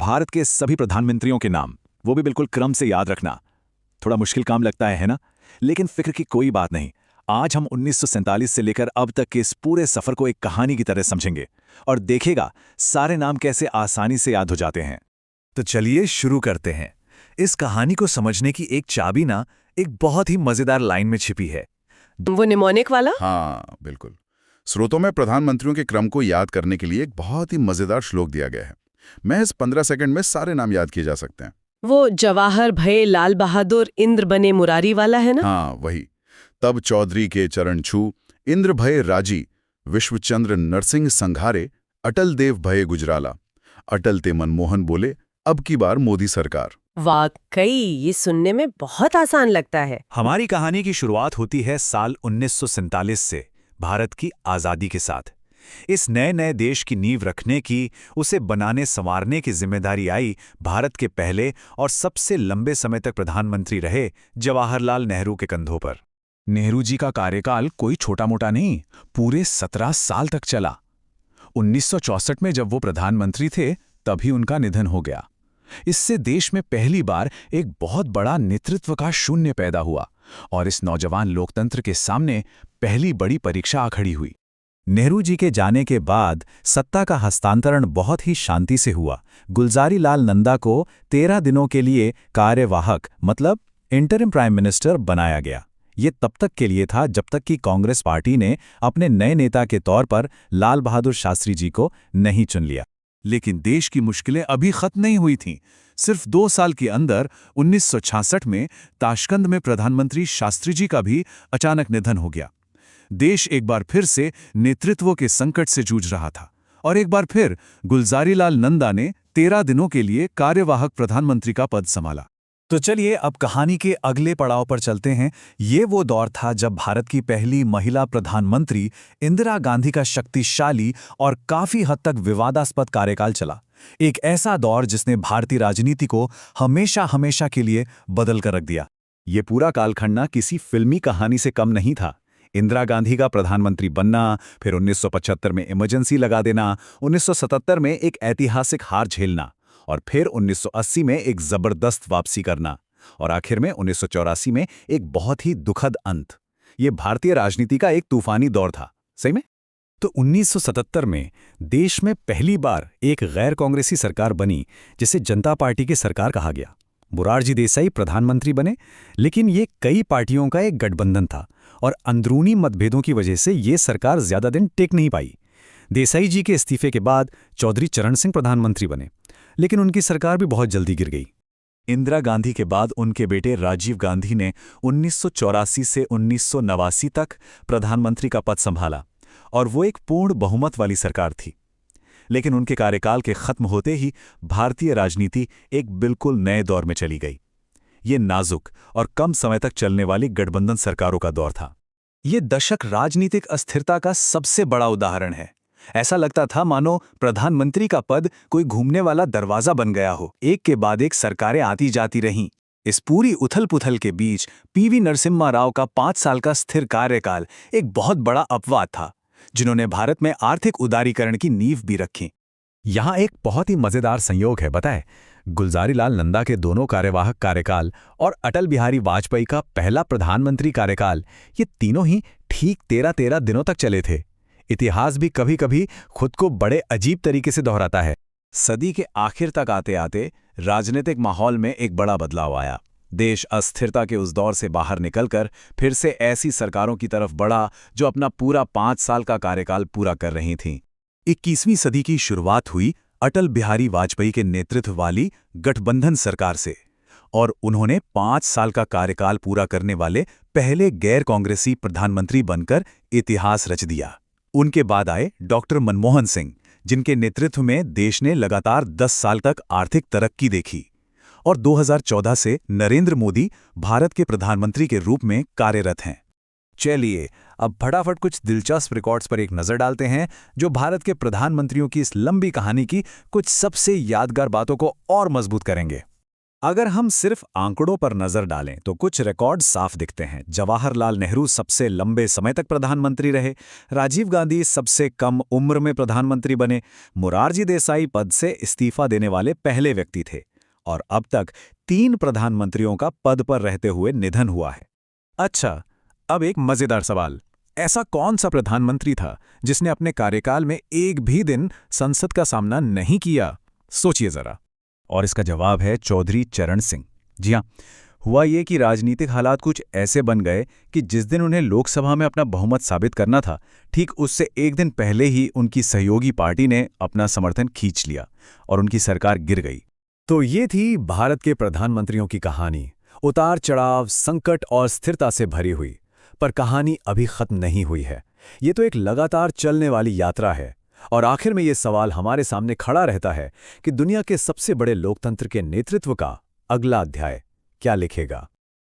भारत के सभी प्रधानमंत्रियों के नाम, वो भी बिल्कुल क्रम से याद रखना थोड़ा मुश्किल काम लगता है ना? लेकिन फिक्र की कोई बात नहीं। आज हम 1947 से लेकर अब तक के इस पूरे सफर को एक कहानी की तरह समझेंगे और देखेगा सारे नाम कैसे आसानी से याद हो जाते हैं। तो चलिए शुरू करते हैं। इस कहानी को समझने की एक चाबी ना एक बहुत ही मजेदार लाइन में छिपी है। वो निमोनिक वाला? हाँ, बिल्कुल। स्रोतों में प्रधानमंत्रियों के क्रम को याद करने के लिए एक बहुत ही मजेदार श्लोक दिया गया है। महज 15 सेकंड में सारे नाम याद किए जा सकते हैं। वो जवाहर भये लाल बहादुर इंद्र बने मुरारी वाला है ना? हाँ, वही। तब चौधरी के चरण छू, इंद्र भये राजी, विश्वचंद्र नरसिंह संघारे, अटल देव भये गुजराला, अटल ते मनमोहन बोले, अब की बार मोदी सरकार। वाकई ये सुनने में बहुत आसान लगता है। हमारी कहानी की शुरुआत होती है साल 1947 से, भारत की आज़ादी के साथ। इस नए नए देश की नींव रखने की, उसे बनाने संवारने की जिम्मेदारी आई भारत के पहले और सबसे लंबे समय तक प्रधानमंत्री रहे जवाहरलाल नेहरू के कंधों पर। नेहरू जी का कार्यकाल कोई छोटा मोटा नहीं, पूरे 17 साल तक चला। 1964 में जब वो प्रधानमंत्री थे तभी उनका निधन हो गया। इससे देश में पहली बार एक बहुत बड़ा नेतृत्व का शून्य पैदा हुआ और इस नौजवान लोकतंत्र के सामने पहली बड़ी परीक्षा आ खड़ी हुई। नेहरू जी के जाने के बाद सत्ता का हस्तांतरण बहुत ही शांति से हुआ। गुलज़ारी लाल नंदा को 13 दिनों के लिए कार्यवाहक मतलब इंटरिम प्राइम मिनिस्टर बनाया गया। ये तब तक के लिए था जब तक कि कांग्रेस पार्टी ने अपने नए नेता के तौर पर लाल बहादुर शास्त्री जी को नहीं चुन लिया। लेकिन देश की मुश्किलें अभी खत्म नहीं हुई थीं। सिर्फ 2 साल के अंदर 1966 में ताशकंद में प्रधानमंत्री शास्त्री जी का भी अचानक निधन हो गया। देश एक बार फिर से नेतृत्व के संकट से जूझ रहा था और एक बार फिर गुलज़ारी लाल नंदा ने 13 दिनों के लिए कार्यवाहक प्रधानमंत्री का पद संभाला। तो चलिए अब कहानी के अगले पड़ाव पर चलते हैं। ये वो दौर था जब भारत की पहली महिला प्रधानमंत्री इंदिरा गांधी का शक्तिशाली और काफी हद तक विवादास्पद कार्यकाल चला। एक ऐसा दौर जिसने भारतीय राजनीति को हमेशा हमेशा के लिए बदल कर रख दिया। ये पूरा कालखंड ना किसी फिल्मी कहानी से कम नहीं था। इंदिरा गांधी का प्रधानमंत्री बनना, फिर 1975 में इमरजेंसी लगा देना, 1977 में एक ऐतिहासिक हार झेलना और फिर 1980 में एक जबरदस्त वापसी करना और आखिर में 1984 में एक बहुत ही दुखद अंत। ये भारतीय राजनीति का एक तूफानी दौर था, सही में। तो 1977 में देश में पहली बार एक गैर कांग्रेसी सरकार बनी जिसे जनता पार्टी की सरकार कहा गया। मोरारजी देसाई प्रधानमंत्री बने, लेकिन ये कई पार्टियों का एक गठबंधन था और अंदरूनी मतभेदों की वजह से ये सरकार ज्यादा दिन टिक नहीं पाई। देसाई जी के इस्तीफे के बाद चौधरी चरण सिंह प्रधानमंत्री बने, लेकिन उनकी सरकार भी बहुत जल्दी गिर गई। इंदिरा गांधी के बाद उनके बेटे राजीव गांधी ने 1984 से 1989 तक प्रधानमंत्री का पद संभाला और वो एक पूर्ण बहुमत वाली सरकार थी। लेकिन उनके कार्यकाल के खत्म होते ही भारतीय राजनीति एक बिल्कुल नए दौर में चली गई। ये नाजुक और कम समय तक चलने वाली गठबंधन सरकारों का दौर था। ये दशक राजनीतिक अस्थिरता का सबसे बड़ा उदाहरण है। ऐसा लगता था मानो प्रधानमंत्री का पद कोई घूमने वाला दरवाजा बन गया हो। एक के बाद एक सरकारें आती जाती रहीं। इस पूरी उथल-पुथल के बीच पीवी नरसिम्हा राव का 5 साल का स्थिर कार्यकाल एक बहुत बड़ा अपवाद था, जिन्होंने भारत में आर्थिक उदारीकरण की नींव भी रखी। यहाँ एक बहुत ही मजेदार संयोग है, बताएं। गुलज़ारी लाल नंदा के दोनों कार्यवाहक कार्यकाल और अटल बिहारी वाजपेयी का पहला प्रधानमंत्री कार्यकाल, ये तीनों ही ठीक 13-13 दिनों तक चले थे। इतिहास भी कभी कभी खुद को बड़े अजीब तरीके से दोहराता है। सदी के आखिर तक आते आते राजनीतिक माहौल में एक बड़ा बदलाव आया। देश अस्थिरता के उस दौर से बाहर निकलकर फिर से ऐसी सरकारों की तरफ बढ़ा जो अपना पूरा 5 साल का कार्यकाल पूरा कर रही थीं। 21वीं सदी की शुरुआत हुई अटल बिहारी वाजपेयी के नेतृत्व वाली गठबंधन सरकार से और उन्होंने 5 साल का कार्यकाल पूरा करने वाले पहले गैर कांग्रेसी प्रधानमंत्री बनकर इतिहास रच दिया। उनके बाद आए डॉक्टर मनमोहन सिंह, जिनके नेतृत्व में देश ने लगातार 10 साल तक आर्थिक तरक्की देखी और 2014 से नरेंद्र मोदी भारत के प्रधानमंत्री के रूप में कार्यरत हैं। चलिए अब फटाफट कुछ दिलचस्प रिकॉर्ड्स पर एक नज़र डालते हैं जो भारत के प्रधानमंत्रियों की इस लंबी कहानी की कुछ सबसे यादगार बातों को और मजबूत करेंगे। अगर हम सिर्फ आंकड़ों पर नजर डालें तो कुछ रिकॉर्ड साफ दिखते हैं। जवाहरलाल नेहरू सबसे लंबे समय तक प्रधानमंत्री रहे, राजीव गांधी सबसे कम उम्र में प्रधानमंत्री बने, मोरारजी देसाई पद से इस्तीफा देने वाले पहले व्यक्ति थे, और अब तक 3 प्रधानमंत्रियों का पद पर रहते हुए निधन हुआ है। अच्छा, अब एक मजेदार सवाल। ऐसा कौन सा प्रधानमंत्री था जिसने अपने कार्यकाल में एक भी दिन संसद का सामना नहीं किया? सोचिए जरा। और इसका जवाब है चौधरी चरण सिंह। जी हाँ, हुआ ये कि राजनीतिक हालात कुछ ऐसे बन गए कि जिस दिन उन्हें लोकसभा में अपना बहुमत साबित करना था, ठीक उससे एक दिन पहले ही उनकी सहयोगी पार्टी ने अपना समर्थन खींच लिया और उनकी सरकार गिर गई। तो ये थी भारत के प्रधानमंत्रियों की कहानी। उतार चढ़ाव, संकट और स्थिरता से भरी हुई। पर कहानी अभी खत्म नहीं हुई है। ये तो एक लगातार चलने वाली यात्रा है। और आखिर में ये सवाल हमारे सामने खड़ा रहता है कि दुनिया के सबसे बड़े लोकतंत्र के नेतृत्व का अगला अध्याय क्या लिखेगा।